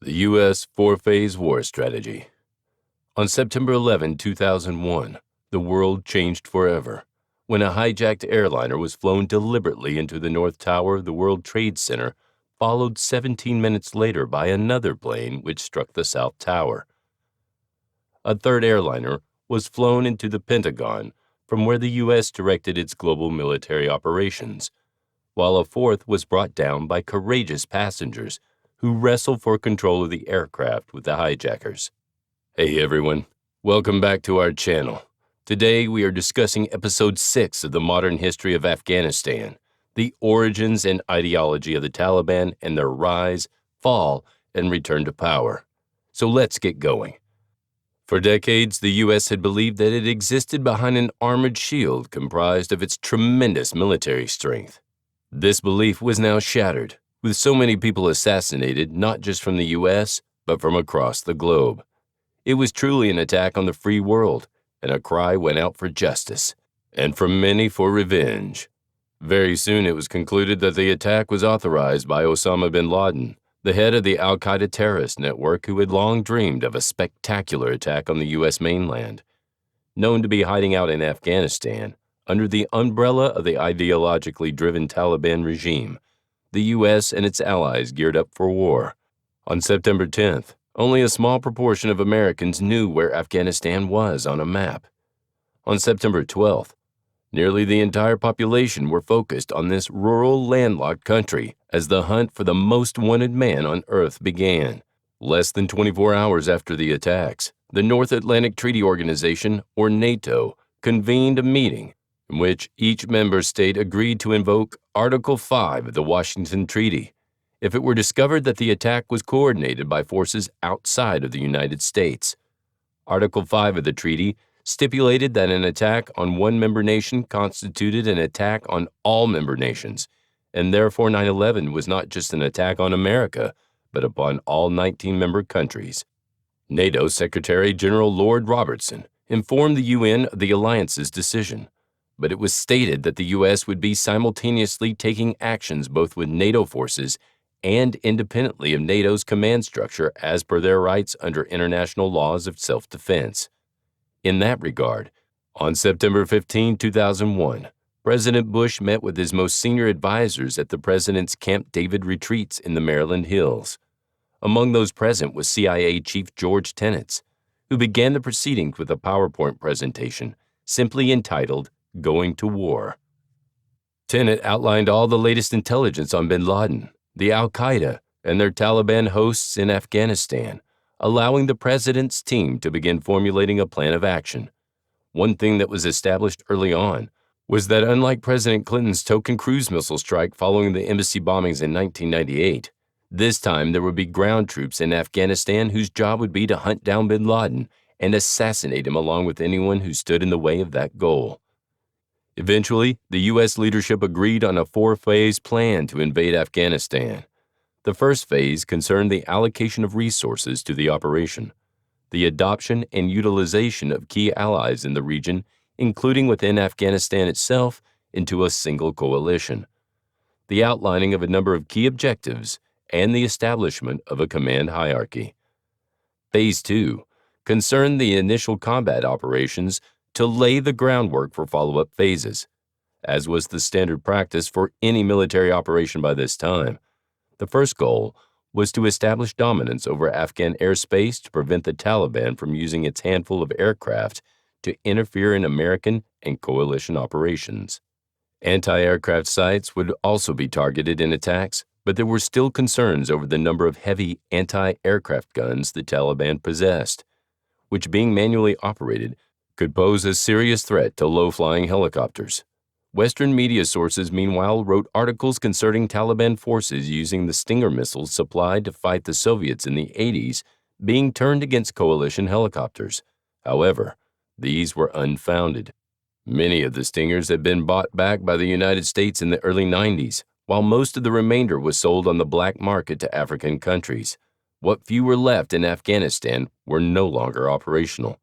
The U.S. Four-Phase War Strategy. On September 11, 2001, the world changed forever when a hijacked airliner was flown deliberately into the North Tower of the World Trade Center, followed 17 minutes later by another plane which struck the South Tower. A third airliner was flown into the Pentagon, from where the U.S. directed its global military operations, while a fourth was brought down by courageous passengers who wrestled for control of the aircraft with the hijackers. Hey everyone, welcome back to our channel. Today we are discussing episode 6 of the modern history of Afghanistan, the origins and ideology of the Taliban and their rise, fall, and return to power. So let's get going. For decades, the U.S. had believed that it existed behind an armored shield comprised of its tremendous military strength. This belief was now shattered, with so many people assassinated not just from the U.S., but from across the globe. It was truly an attack on the free world, and a cry went out for justice, and from many for revenge. Very soon it was concluded that the attack was authorized by Osama bin Laden, the head of the al-Qaeda terrorist network who had long dreamed of a spectacular attack on the U.S. mainland. Known to be hiding out in Afghanistan, under the umbrella of the ideologically driven Taliban regime, the U.S. and its allies geared up for war. On September 10th, only a small proportion of Americans knew where Afghanistan was on a map. On September 12th, nearly the entire population were focused on this rural, landlocked country as the hunt for the most wanted man on Earth began. Less than 24 hours after the attacks, the North Atlantic Treaty Organization, or NATO, convened a meeting in which each member state agreed to invoke Article 5 of the Washington Treaty if it were discovered that the attack was coordinated by forces outside of the United States. Article 5 of the treaty stipulated that an attack on one member nation constituted an attack on all member nations, and therefore 9/11 was not just an attack on America, but upon all 19 member countries. NATO Secretary General Lord Robertson informed the UN of the alliance's decision, but it was stated that the U.S. would be simultaneously taking actions both with NATO forces and independently of NATO's command structure as per their rights under international laws of self-defense. In that regard, on September 15, 2001, President Bush met with his most senior advisors at the president's Camp David retreats in the Maryland Hills. Among those present was CIA Chief George Tenet, who began the proceedings with a PowerPoint presentation simply entitled Going to War. Tenet outlined all the latest intelligence on bin Laden, the al-Qaeda, and their Taliban hosts in Afghanistan, allowing the president's team to begin formulating a plan of action. One thing that was established early on was that unlike President Clinton's token cruise missile strike following the embassy bombings in 1998, this time there would be ground troops in Afghanistan whose job would be to hunt down bin Laden and assassinate him along with anyone who stood in the way of that goal. Eventually, the U.S. leadership agreed on a four-phase plan to invade Afghanistan. The first phase concerned the allocation of resources to the operation, the adoption and utilization of key allies in the region, including within Afghanistan itself, into a single coalition, the outlining of a number of key objectives, and the establishment of a command hierarchy. Phase 2 concerned the initial combat operations to lay the groundwork for follow-up phases. As was the standard practice for any military operation by this time, the first goal was to establish dominance over Afghan airspace to prevent the Taliban from using its handful of aircraft to interfere in American and coalition operations. Anti-aircraft sites would also be targeted in attacks, but there were still concerns over the number of heavy anti-aircraft guns the Taliban possessed, which, being manually operated, could pose a serious threat to low-flying helicopters. Western media sources, meanwhile, wrote articles concerning Taliban forces using the Stinger missiles supplied to fight the Soviets in the 80s being turned against coalition helicopters. However, these were unfounded. Many of the Stingers had been bought back by the United States in the early 90s, while most of the remainder was sold on the black market to African countries. What few were left in Afghanistan were no longer operational.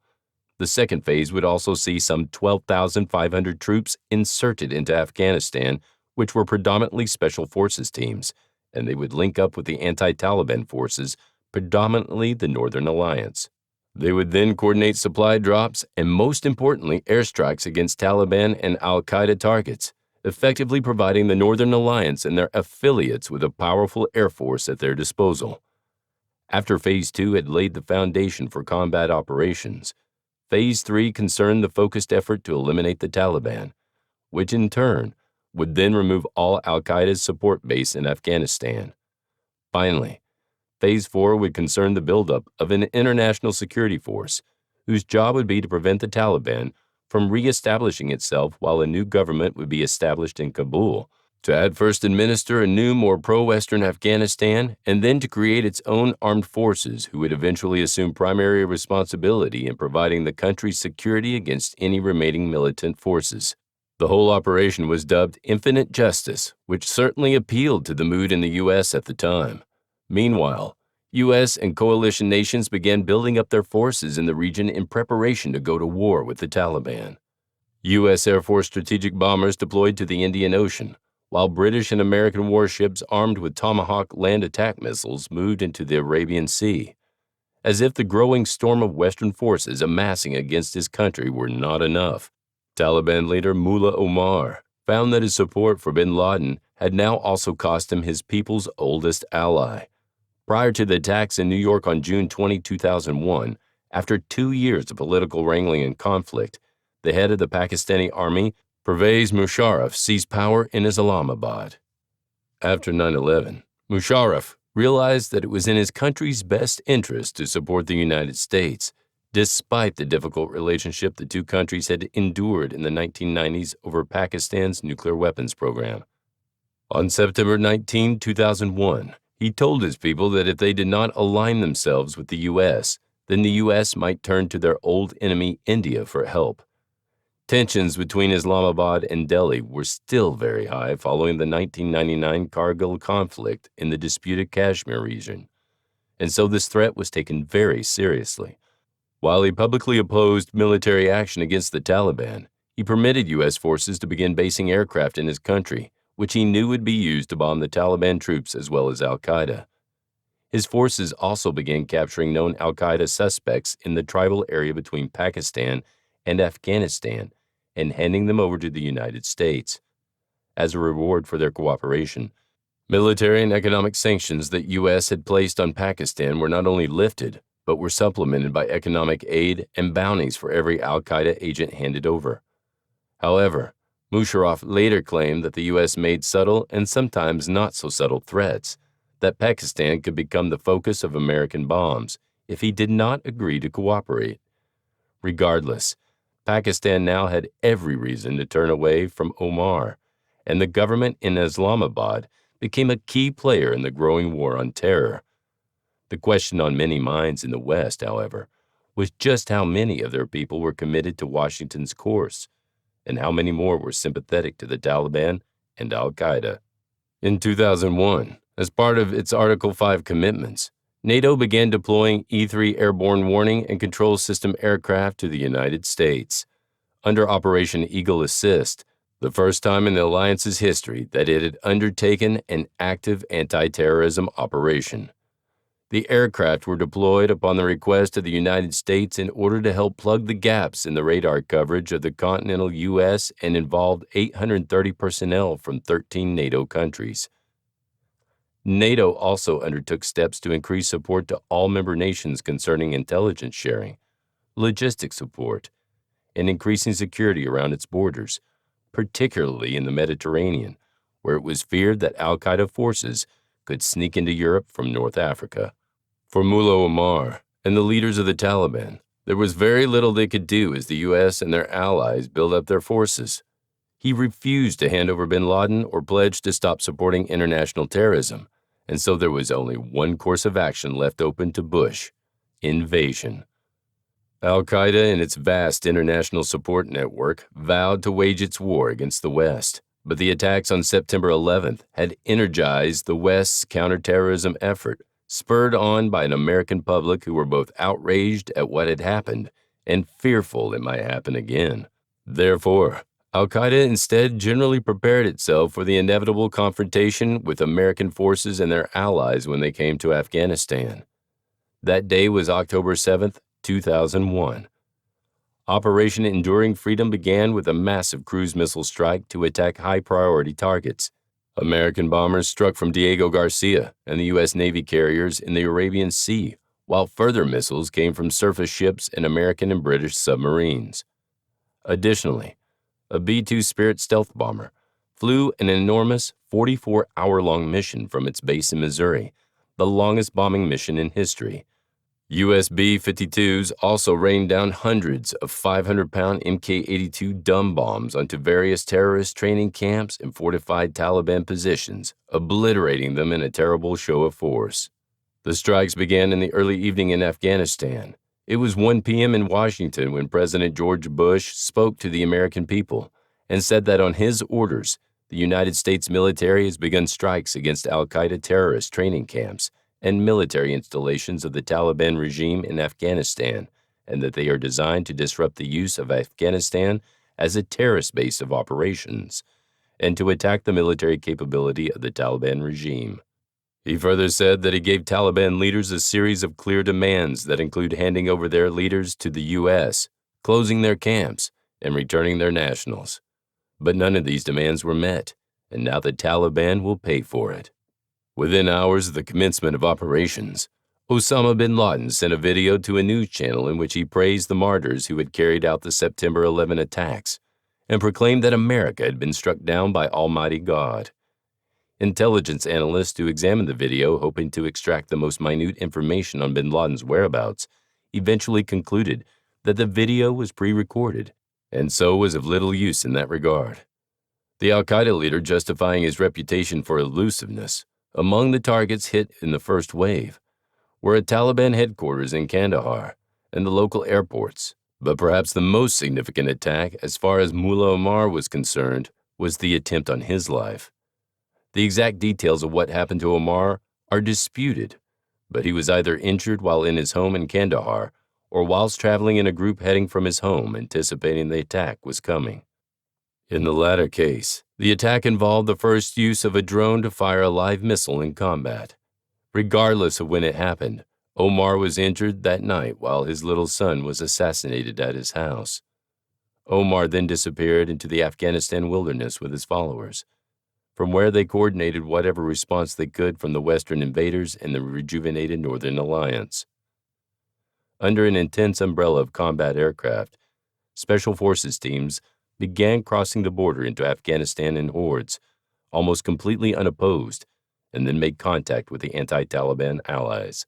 The second phase would also see some 12,500 troops inserted into Afghanistan, which were predominantly special forces teams, and they would link up with the anti-Taliban forces predominantly the Northern Alliance. They would then coordinate supply drops and, most importantly, airstrikes against Taliban and al-Qaeda targets, effectively providing the Northern Alliance and their affiliates with a powerful air force at their disposal. After Phase 2 had laid the foundation for combat operations, Phase 3 concerned the focused effort to eliminate the Taliban, which in turn would then remove all al-Qaeda's support base in Afghanistan. Finally, Phase 4 would concern the buildup of an international security force, whose job would be to prevent the Taliban from re-establishing itself while a new government would be established in Kabul, to at first administer a new, more pro-Western Afghanistan, and then to create its own armed forces who would eventually assume primary responsibility in providing the country's security against any remaining militant forces. The whole operation was dubbed Infinite Justice, which certainly appealed to the mood in the U.S. at the time. Meanwhile, U.S. and coalition nations began building up their forces in the region in preparation to go to war with the Taliban. U.S. Air Force strategic bombers deployed to the Indian Ocean, while British and American warships armed with Tomahawk land attack missiles moved into the Arabian Sea. As if the growing storm of Western forces amassing against his country were not enough, Taliban leader Mullah Omar found that his support for bin Laden had now also cost him his people's oldest ally. Prior to the attacks in New York on June 20, 2001, after 2 years of political wrangling and conflict, the head of the Pakistani army, Pervez Musharraf, seized power in Islamabad. After 9/11, Musharraf realized that it was in his country's best interest to support the United States, despite the difficult relationship the two countries had endured in the 1990s over Pakistan's nuclear weapons program. On September 19, 2001, he told his people that if they did not align themselves with the U.S., then the U.S. might turn to their old enemy, India, for help. Tensions between Islamabad and Delhi were still very high following the 1999 Kargil conflict in the disputed Kashmir region, and so this threat was taken very seriously. While he publicly opposed military action against the Taliban, he permitted U.S. forces to begin basing aircraft in his country, which he knew would be used to bomb the Taliban troops as well as al-Qaeda. His forces also began capturing known al-Qaeda suspects in the tribal area between Pakistan and Afghanistan and handing them over to the United States. As a reward for their cooperation, military and economic sanctions that U.S. had placed on Pakistan were not only lifted, but were supplemented by economic aid and bounties for every al-Qaeda agent handed over. However, Musharraf later claimed that the U.S. made subtle and sometimes not so subtle threats, that Pakistan could become the focus of American bombs if he did not agree to cooperate. Regardless, Pakistan now had every reason to turn away from Omar, and the government in Islamabad became a key player in the growing war on terror. The question on many minds in the West, however, was just how many of their people were committed to Washington's course, and how many more were sympathetic to the Taliban and al-Qaeda. In 2001, as part of its Article 5 commitments, NATO began deploying E-3 airborne warning and control system aircraft to the United States. Under Operation Eagle Assist, the first time in the alliance's history that it had undertaken an active anti-terrorism operation. The aircraft were deployed upon the request of the United States in order to help plug the gaps in the radar coverage of the continental U.S. and involved 830 personnel from 13 NATO countries. NATO also undertook steps to increase support to all member nations concerning intelligence sharing, logistics support, and increasing security around its borders, particularly in the Mediterranean, where it was feared that al-Qaeda forces could sneak into Europe from North Africa. For Mullah Omar and the leaders of the Taliban, there was very little they could do as the U.S. and their allies built up their forces. He refused to hand over bin Laden or pledge to stop supporting international terrorism, and so there was only one course of action left open to Bush: invasion. Al-Qaeda and its vast international support network vowed to wage its war against the West, but the attacks on September 11th had energized the West's counterterrorism effort, spurred on by an American public who were both outraged at what had happened and fearful it might happen again. Therefore, al-Qaeda instead generally prepared itself for the inevitable confrontation with American forces and their allies when they came to Afghanistan. That day was October 7th, 2001. Operation Enduring Freedom began with a massive cruise missile strike to attack high-priority targets. American bombers struck from Diego Garcia and the U.S. Navy carriers in the Arabian Sea, while further missiles came from surface ships and American and British submarines. Additionally, a B-2 Spirit stealth bomber flew an enormous 44-hour-long mission from its base in Missouri, the longest bombing mission in history. U.S. B-52s also rained down hundreds of 500-pound Mk-82 dumb bombs onto various terrorist training camps and fortified Taliban positions, obliterating them in a terrible show of force. The strikes began in the early evening in Afghanistan. It was 1 p.m. in Washington when President George Bush spoke to the American people and said that on his orders, the United States military has begun strikes against al-Qaeda terrorist training camps and military installations of the Taliban regime in Afghanistan, and that they are designed to disrupt the use of Afghanistan as a terrorist base of operations, and to attack the military capability of the Taliban regime. He further said that he gave Taliban leaders a series of clear demands that include handing over their leaders to the U.S., closing their camps, and returning their nationals. But none of these demands were met, and now the Taliban will pay for it. Within hours of the commencement of operations, Osama bin Laden sent a video to a news channel in which he praised the martyrs who had carried out the September 11 attacks and proclaimed that America had been struck down by Almighty God. Intelligence analysts who examined the video, hoping to extract the most minute information on bin Laden's whereabouts, eventually concluded that the video was pre-recorded and so was of little use in that regard. The al-Qaeda leader justifying his reputation for elusiveness. Among the targets hit in the first wave were a Taliban headquarters in Kandahar and the local airports, but perhaps the most significant attack as far as Mullah Omar was concerned was the attempt on his life. The exact details of what happened to Omar are disputed, but he was either injured while in his home in Kandahar or whilst traveling in a group heading from his home anticipating the attack was coming. In the latter case, the attack involved the first use of a drone to fire a live missile in combat. Regardless of when it happened, Omar was injured that night while his little son was assassinated at his house. Omar then disappeared into the Afghanistan wilderness with his followers, from where they coordinated whatever response they could from the Western invaders and the rejuvenated Northern Alliance. Under an intense umbrella of combat aircraft, Special Forces teams began crossing the border into Afghanistan in hordes, almost completely unopposed, and then made contact with the anti-Taliban allies.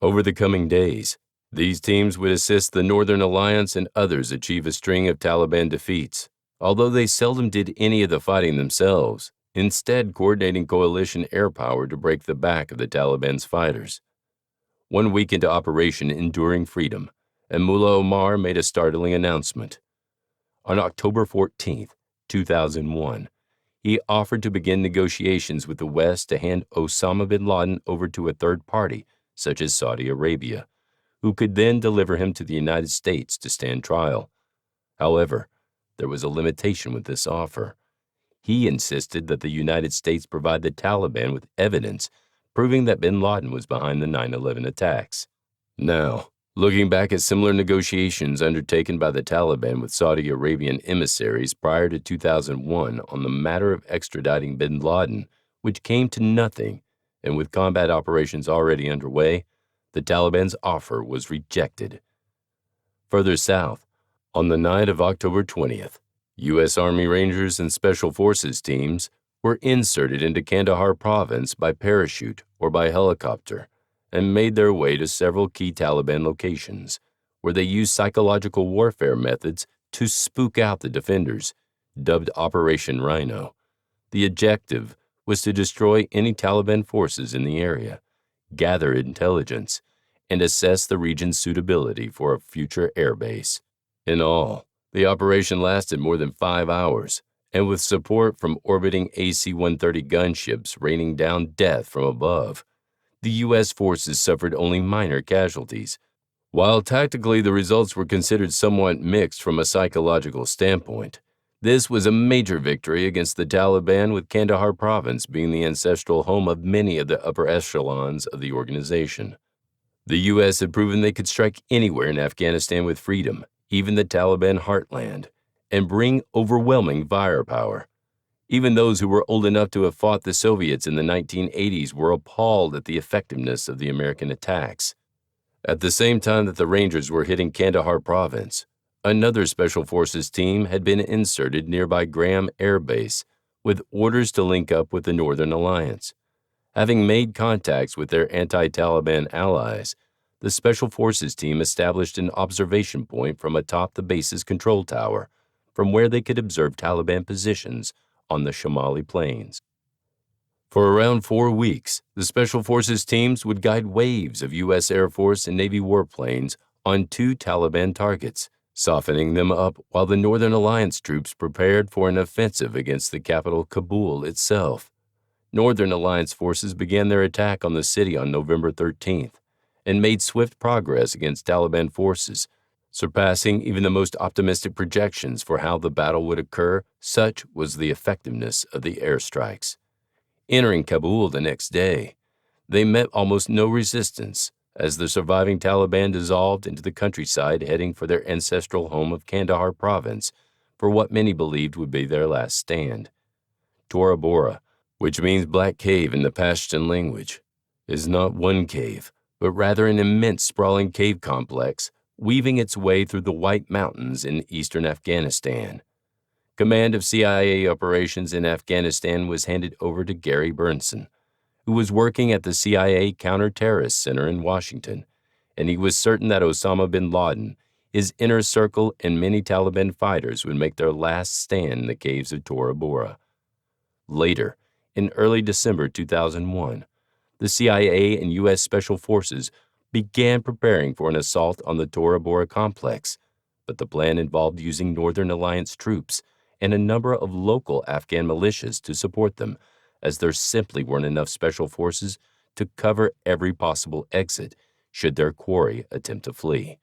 Over the coming days, these teams would assist the Northern Alliance and others achieve a string of Taliban defeats, although they seldom did any of the fighting themselves, instead coordinating coalition air power to break the back of the Taliban's fighters. 1 week into Operation Enduring Freedom, and Mullah Omar made a startling announcement. On October 14, 2001, he offered to begin negotiations with the West to hand Osama bin Laden over to a third party, such as Saudi Arabia, who could then deliver him to the United States to stand trial. However, there was a limitation with this offer. He insisted that the United States provide the Taliban with evidence proving that bin Laden was behind the 9/11 attacks. Now, looking back at similar negotiations undertaken by the Taliban with Saudi Arabian emissaries prior to 2001 on the matter of extraditing bin Laden, which came to nothing, and with combat operations already underway, the Taliban's offer was rejected. Further south, on the night of October 20th, U.S. Army Rangers and Special Forces teams were inserted into Kandahar province by parachute or by helicopter and made their way to several key Taliban locations, where they used psychological warfare methods to spook out the defenders, dubbed Operation Rhino. The objective was to destroy any Taliban forces in the area, gather intelligence, and assess the region's suitability for a future airbase. In all, the operation lasted more than 5 hours, and with support from orbiting AC-130 gunships raining down death from above, the U.S. forces suffered only minor casualties. While tactically the results were considered somewhat mixed from a psychological standpoint, this was a major victory against the Taliban, with Kandahar province being the ancestral home of many of the upper echelons of the organization. The U.S. had proven they could strike anywhere in Afghanistan with freedom, even the Taliban heartland, and bring overwhelming firepower. Even those who were old enough to have fought the Soviets in the 1980s were appalled at the effectiveness of the American attacks. At the same time that the Rangers were hitting Kandahar province, another Special Forces team had been inserted nearby Graham Air Base with orders to link up with the Northern Alliance. Having made contacts with their anti-Taliban allies, the Special Forces team established an observation point from atop the base's control tower, from where they could observe Taliban positions on the Shamali Plains. For around 4 weeks, the Special Forces teams would guide waves of U.S. Air Force and Navy warplanes on 2 Taliban targets, softening them up while the Northern Alliance troops prepared for an offensive against the capital Kabul itself. Northern Alliance forces began their attack on the city on November 13th and made swift progress against Taliban forces, surpassing even the most optimistic projections for how the battle would occur. Such was the effectiveness of the airstrikes. Entering Kabul the next day, they met almost no resistance as the surviving Taliban dissolved into the countryside, heading for their ancestral home of Kandahar province for what many believed would be their last stand. Tora Bora, which means black cave in the Pashtun language, is not one cave, but rather an immense sprawling cave complex weaving its way through the White Mountains in eastern Afghanistan. Command of CIA operations in Afghanistan was handed over to Gary Burnson, who was working at the CIA Counter-Terrorist Center in Washington, and he was certain that Osama bin Laden, his inner circle, and many Taliban fighters would make their last stand in the caves of Tora Bora. Later, in early December 2001, the CIA and U.S. Special Forces began preparing for an assault on the Tora Bora complex, but the plan involved using Northern Alliance troops and a number of local Afghan militias to support them, as there simply weren't enough Special Forces to cover every possible exit should their quarry attempt to flee.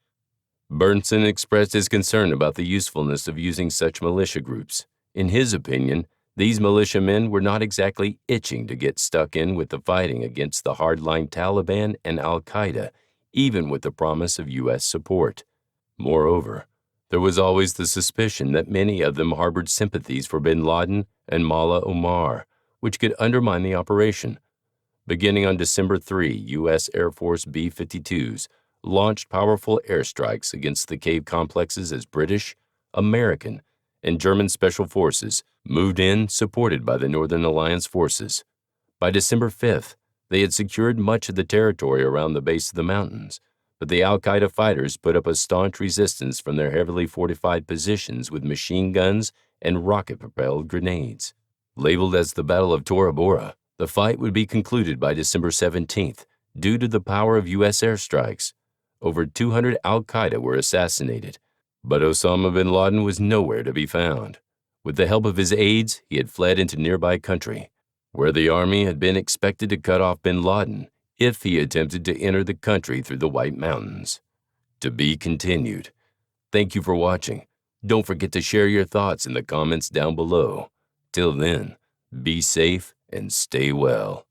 Burnson expressed his concern about the usefulness of using such militia groups. In his opinion, these militiamen were not exactly itching to get stuck in with the fighting against the hardline Taliban and al-Qaeda, even with the promise of U.S. support. Moreover, there was always the suspicion that many of them harbored sympathies for bin Laden and Mullah Omar, which could undermine the operation. Beginning on December 3, U.S. Air Force B-52s launched powerful airstrikes against the cave complexes as British, American, and German Special Forces moved in, supported by the Northern Alliance forces. By December 5th, they had secured much of the territory around the base of the mountains, but the al-Qaeda fighters put up a staunch resistance from their heavily fortified positions with machine guns and rocket-propelled grenades. Labeled as the Battle of Tora Bora, the fight would be concluded by December 17th due to the power of U.S. airstrikes. Over 200 al-Qaeda were assassinated, but Osama bin Laden was nowhere to be found. With the help of his aides, he had fled into nearby country, where the army had been expected to cut off bin Laden if he attempted to enter the country through the White Mountains. To be continued. Thank you for watching. Don't forget to share your thoughts in the comments down below. Till then, be safe and stay well.